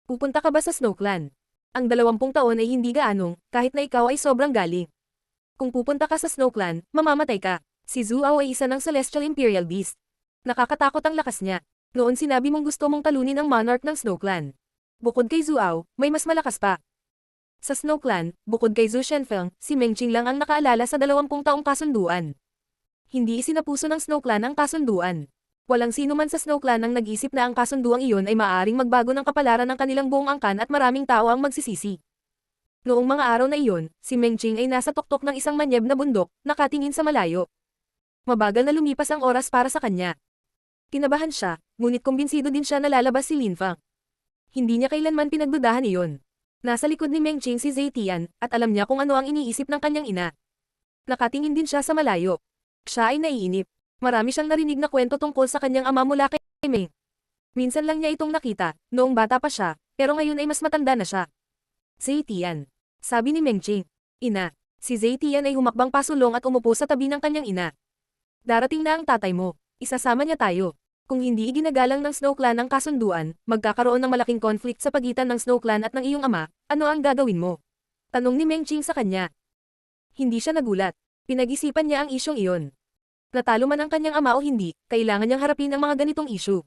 Pupunta ka ba sa Snow Clan? Ang 20 taon ay hindi gaanong, kahit na ikaw ay sobrang galing. Kung pupunta ka sa Snow Clan, mamamatay ka. Si Zhu Ao ay isa ng Celestial Imperial Beast. Nakakatakot ang lakas niya. Noon sinabi mong gusto mong talunin ang Monarch ng Snow Clan. Bukod kay Zhu Ao, may mas malakas pa. Sa Snow Clan, bukod kay Zhu Shenfeng, si Meng Qing lang ang nakaalala sa 20 taong kasunduan. Hindi isinapuso ng Snow Clan ang kasunduan. Walang sino man sa Snow Clan ang nag-isip na ang kasunduang iyon ay maaaring magbago ng kapalaran ng kanilang buong angkan at maraming tao ang magsisisi. Noong mga araw na iyon, si Meng Qing ay nasa tuktok ng isang manyeb na bundok, nakatingin sa malayo. Mabagal na lumipas ang oras para sa kanya. Kinabahan siya, ngunit kumbinsido din siya na lalabas si Lin Feng. Hindi niya kailanman pinagdudahan iyon. Nasa likod ni Meng Qing si Zetian, at alam niya kung ano ang iniisip ng kanyang ina. Nakatingin din siya sa malayo. Siya ay naiinip. Marami siyang narinig na kwento tungkol sa kanyang ama mula kay Meng. Minsan lang niya itong nakita, noong bata pa siya, pero ngayon ay mas matanda na siya. Zetian. Sabi ni Meng Qing. Ina. Si Zetian ay humakbang pasulong at umupo sa tabi ng kanyang ina. Darating na ang tatay mo. Isasama niya tayo. Kung hindi iginagalang ng Snow Clan ang kasunduan, magkakaroon ng malaking conflict sa pagitan ng Snow Clan at ng iyong ama, ano ang gagawin mo? Tanong ni Meng Qing sa kanya. Hindi siya nagulat. Pinag-isipan niya ang isyong iyon. Natalo man ang kanyang ama o hindi, kailangan niyang harapin ang mga ganitong isyu.